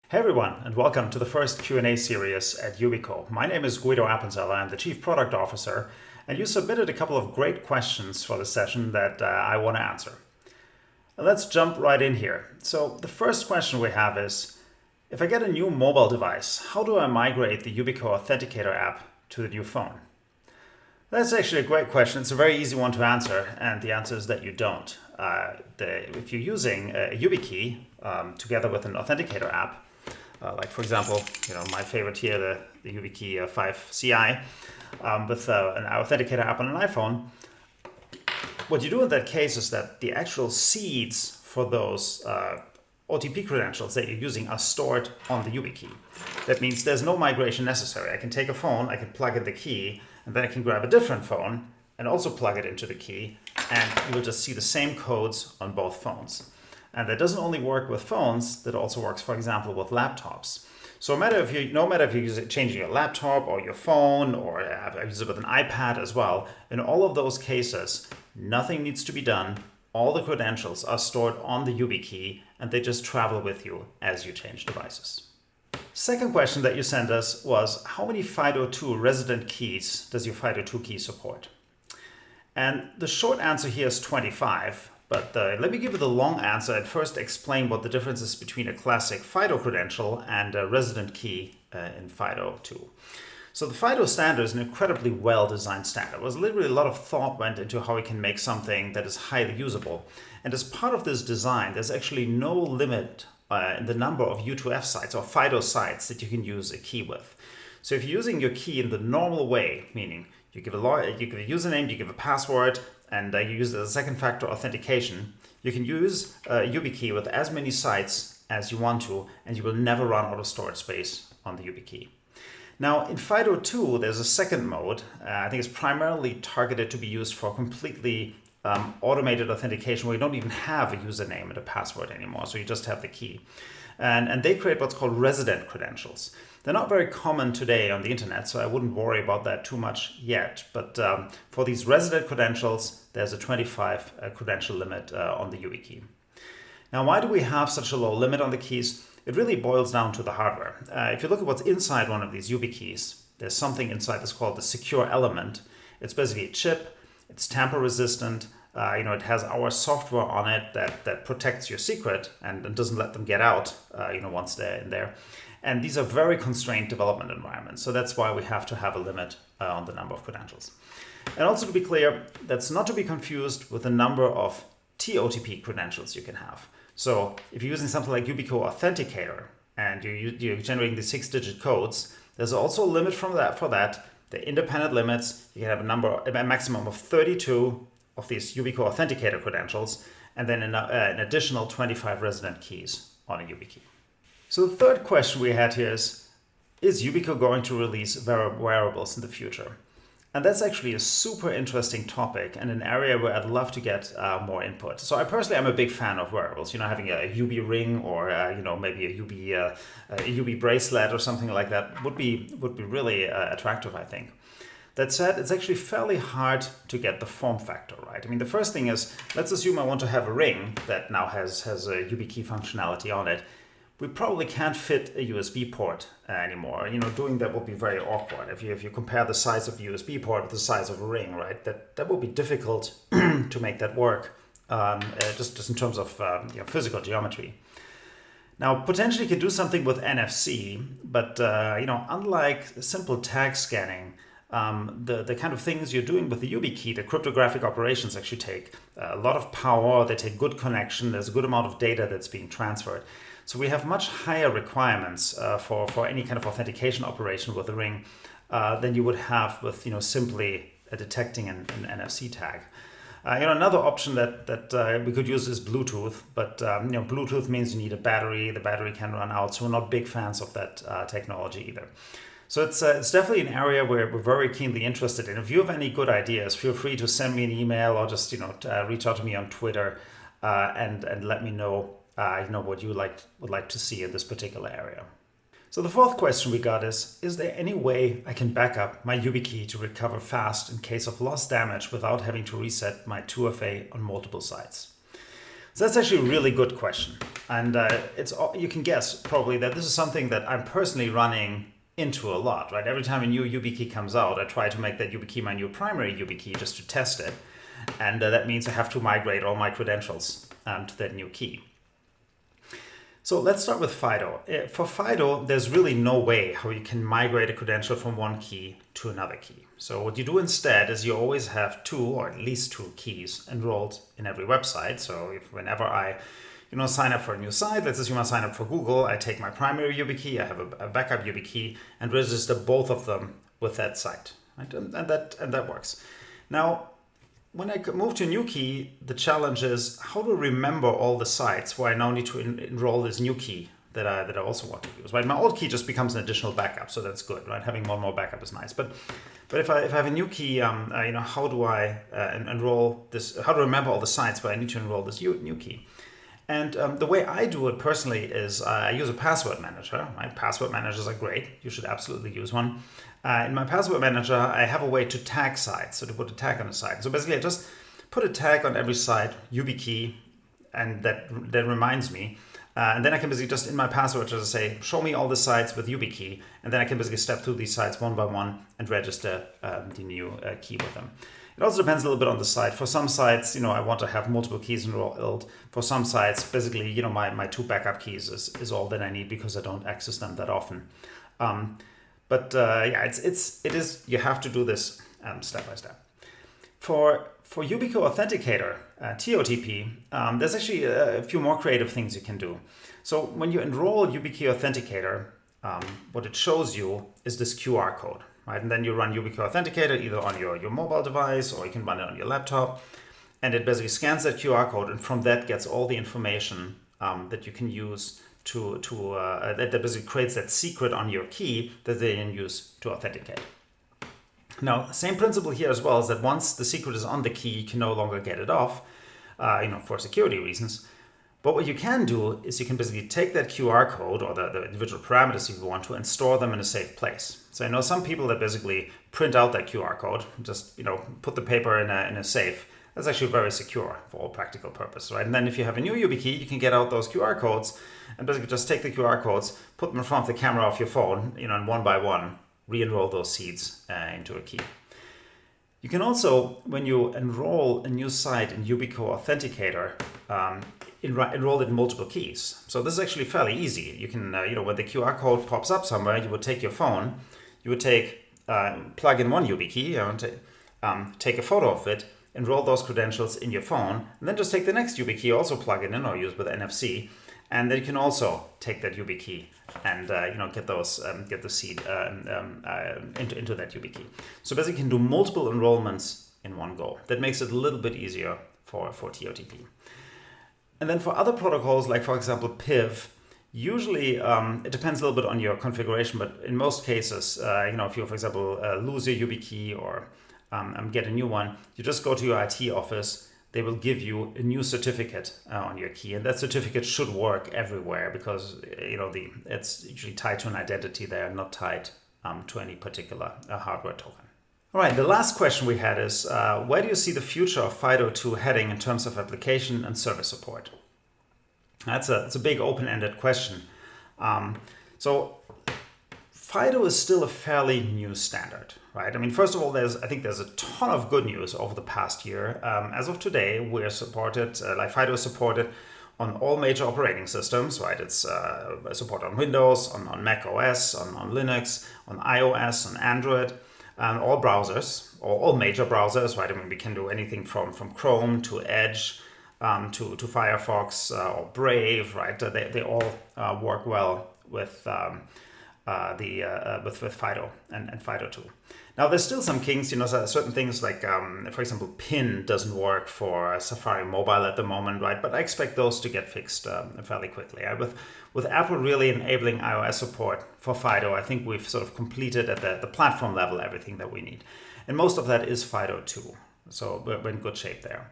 Hey everyone, and welcome to the first Q&A series at Yubico. My name is Guido Appenzeller, I'm the Chief Product Officer, and you submitted a couple of great questions for the session that I want to answer. Let's jump right in here. So the first question we have is, if I get a new mobile device, how do I migrate the Yubico Authenticator app to the new phone? That's actually a great question. It's a very easy one to answer, and the answer is that you don't. If you're using a YubiKey together with an Authenticator app, like for example, my favorite here, the YubiKey 5 CI, with an Authenticator app on an iPhone, what you do in that case is that the actual seeds for those OTP credentials that you're using are stored on the YubiKey. That means there's no migration necessary. I can take a phone, I can plug in the key, and then I can grab a different phone and also plug it into the key, and you will just see the same codes on both phones. And that doesn't only work with phones, that also works, for example, with laptops. So no matter if you're changing your laptop or your phone, or I use it with an iPad as well, in all of those cases, nothing needs to be done. All the credentials are stored on the YubiKey, and they just travel with you as you change devices. Second question that you sent us was, how many Phyto 2 resident keys does your Phyto 2 key support? And the short answer here is 25. But let me give you the long answer and first explain what the difference is between a classic Phyto credential and a resident key in Phyto 2. So the Phyto standard is an incredibly well-designed standard. There was literally a lot of thought went into how we can make something that is highly usable. And as part of this design, there's actually no limit in the number of U2F sites or Phyto sites that you can use a key with. So if you're using your key in the normal way, meaning you give a username, you give a password, and you use it as a second factor authentication, you can use a YubiKey with as many sites as you want to, and you will never run out of storage space on the YubiKey. Now in Phyto 2, there's a second mode. I think it's primarily targeted to be used for completely automated authentication where you don't even have a username and a password anymore, so you just have the key. And they create what's called resident credentials. They're not very common today on the internet, so I wouldn't worry about that too much yet. But for these resident credentials, there's a 25 credential limit on the YubiKey. Now, why do we have such a low limit on the keys? It really boils down to the hardware. If you look at what's inside one of these YubiKeys, there's something inside that's called the secure element. It's basically a chip. It's tamper resistant. It has our software on it that protects your secret and doesn't let them get out, once they're in there. And these are very constrained development environments. So that's why we have to have a limit on the number of credentials. And also to be clear, that's not to be confused with the number of TOTP credentials you can have. So if you're using something like Yubico Authenticator and you're generating the 6-digit codes, there's also a limit for that. The independent limits, you can have a maximum of 32 of these Yubico Authenticator credentials, and then an additional 25 resident keys on a YubiKey. So the third question we had here is Yubico going to release wearables in the future? And that's actually a super interesting topic and an area where I'd love to get more input. So I personally am a big fan of wearables, having a UB ring or maybe a UB bracelet or something like that would be really attractive, I think. That said, it's actually fairly hard to get the form factor right. I mean, the first thing is, let's assume I want to have a ring that now has a YubiKey functionality on it. We probably can't fit a USB port anymore. Doing that would be very awkward. If you compare the size of the USB port with the size of a ring, right? That would be difficult to make that work, just in terms of physical geometry. Now, potentially you can do something with NFC, but unlike simple tag scanning, the kind of things you're doing with the YubiKey, the cryptographic operations actually take a lot of power, they take good connection, there's a good amount of data that's being transferred. So we have much higher requirements for any kind of authentication operation with a ring than you would have with simply detecting an NFC tag. Another option that we could use is Bluetooth, but Bluetooth means you need a battery. The battery can run out, so we're not big fans of that technology either. So it's definitely an area where we're very keenly interested in. If you have any good ideas, feel free to send me an email or just reach out to me on Twitter and let me know what you would like to see in this particular area. So the fourth question we got is there any way I can back up my YubiKey to recover fast in case of lost damage without having to reset my 2FA on multiple sites? So that's actually a really good question. And you can guess probably that this is something that I'm personally running into a lot, right? Every time a new YubiKey comes out, I try to make that YubiKey my new primary YubiKey just to test it. And that means I have to migrate all my credentials to that new key. So let's start with Phyto. For Phyto, there's really no way how you can migrate a credential from one key to another key. So what you do instead is you always have 2 or at least 2 keys enrolled in every website. So whenever I sign up for a new site, let's assume I sign up for Google, I take my primary YubiKey, I have a backup YubiKey, and register both of them with that site, right? And that works. Now, when I move to a new key, the challenge is how to remember all the sites where I now need to enroll this new key that I also want to use. Right, my old key just becomes an additional backup, so that's good. Right, having one more backup is nice. But if I have a new key, how do I enroll this? How to remember all the sites where I need to enroll this new key? And the way I do it personally is I use a password manager. Right? Password managers are great. You should absolutely use one. In my password manager, I have a way to tag sites, so to put a tag on a site. So basically, I just put a tag on every site, YubiKey, and that reminds me. And then I can basically just in my password just say, show me all the sites with YubiKey, and then I can basically step through these sites one by one and register the new key with them. It also depends a little bit on the site. For some sites, I want to have multiple keys enrolled. For some sites, basically, my 2 backup keys is all that I need because I don't access them that often. But you have to do this step by step. For Yubico Authenticator, TOTP, there's actually a few more creative things you can do. So when you enroll YubiKey Authenticator, what it shows you is this QR code, right? And then you run Yubico Authenticator either on your mobile device or you can run it on your laptop. And it basically scans that QR code and from that gets all the information that you can use that basically creates that secret on your key that they then use to authenticate. Now, same principle here as well is that once the secret is on the key, you can no longer get it off, for security reasons. But what you can do is you can basically take that QR code or the individual parameters if you want to and store them in a safe place. So I know some people that basically print out that QR code, just put the paper in a safe. That's actually very secure for all practical purposes, right? And then if you have a new YubiKey, you can get out those QR codes and basically just take the QR codes, put them in front of the camera of your phone, and one by one, re-enroll those seeds into a key. You can also, when you enroll a new site in Yubico Authenticator, enroll it in multiple keys. So this is actually fairly easy. You can, when the QR code pops up somewhere, you would take your phone, you would plug in one YubiKey, take a photo of it, enroll those credentials in your phone, and then just take the next YubiKey, also plug it in or use with NFC, and then you can also take that YubiKey and get the seed into that YubiKey. So basically, you can do multiple enrollments in one go. That makes it a little bit easier for TOTP. And then for other protocols, like for example PIV, usually it depends a little bit on your configuration, but in most cases, if you, for example, lose your YubiKey or get a new one, you just go to your IT office. They will give you a new certificate on your key, and that certificate should work everywhere because it's usually tied to an identity. They are not tied to any particular hardware token. All right, the last question we had is where do you see the future of Phyto 2 heading in terms of application and service support? It's a big open-ended question. So Phyto is still a fairly new standard, right? I mean, first of all, I think there's a ton of good news over the past year. As of today, we're supported, Phyto is supported on all major operating systems, right? It's supported on Windows, on Mac OS, on Linux, on iOS, on Android, and all browsers, or all major browsers, right? I mean, we can do anything from Chrome to Edge to Firefox or Brave, right? They all work well with Phyto and Phyto 2. Now there's still some kinks, certain things like, for example, PIN doesn't work for Safari Mobile at the moment, right? But I expect those to get fixed fairly quickly. With Apple really enabling iOS support for Phyto, I think we've sort of completed at the platform level everything that we need. And most of that is Phyto 2. So we're in good shape there.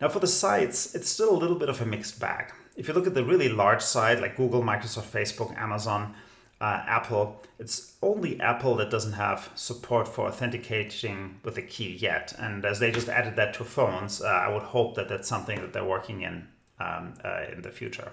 Now for the sites, it's still a little bit of a mixed bag. If you look at the really large site like Google, Microsoft, Facebook, Amazon, Apple, it's only Apple that doesn't have support for authenticating with a key yet. And as they just added that to phones, I would hope that that's something that they're working in in the future.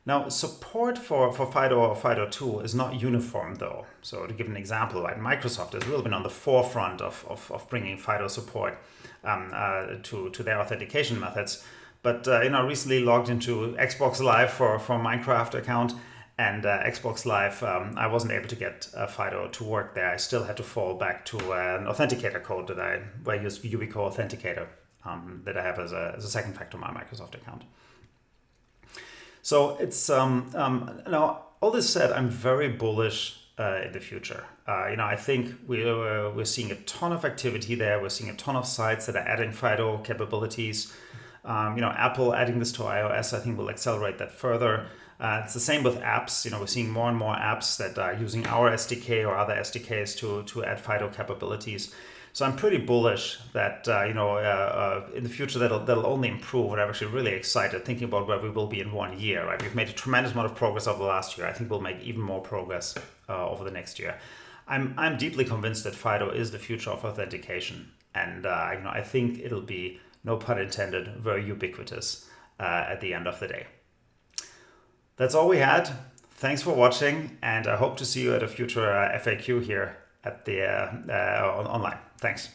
Now, support for Phyto or Phyto 2 is not uniform though. So to give an example, like Microsoft has really been on the forefront of bringing Phyto support to their authentication methods. But I recently logged into Xbox Live for a Minecraft account, and Xbox Live, I wasn't able to get Phyto to work there. I still had to fall back to an Authenticator code where I use Yubico Authenticator that I have as a second factor on my Microsoft account. So it's now all this said, I'm very bullish in the future. I think we're seeing a ton of activity there. We're seeing a ton of sites that are adding Phyto capabilities. Apple adding this to iOS, I think, will accelerate that further. It's the same with apps. We're seeing more and more apps that are using our SDK or other SDKs to add Phyto capabilities. So I'm pretty bullish that in the future that'll only improve. And I'm actually really excited thinking about where we will be in 1 year. Right, we've made a tremendous amount of progress over the last year. I think we'll make even more progress over the next year. I'm deeply convinced that Phyto is the future of authentication, and I think it'll be, no pun intended, very ubiquitous at the end of the day. That's all we had. Thanks for watching, and I hope to see you at a future FAQ here at the online. Thanks.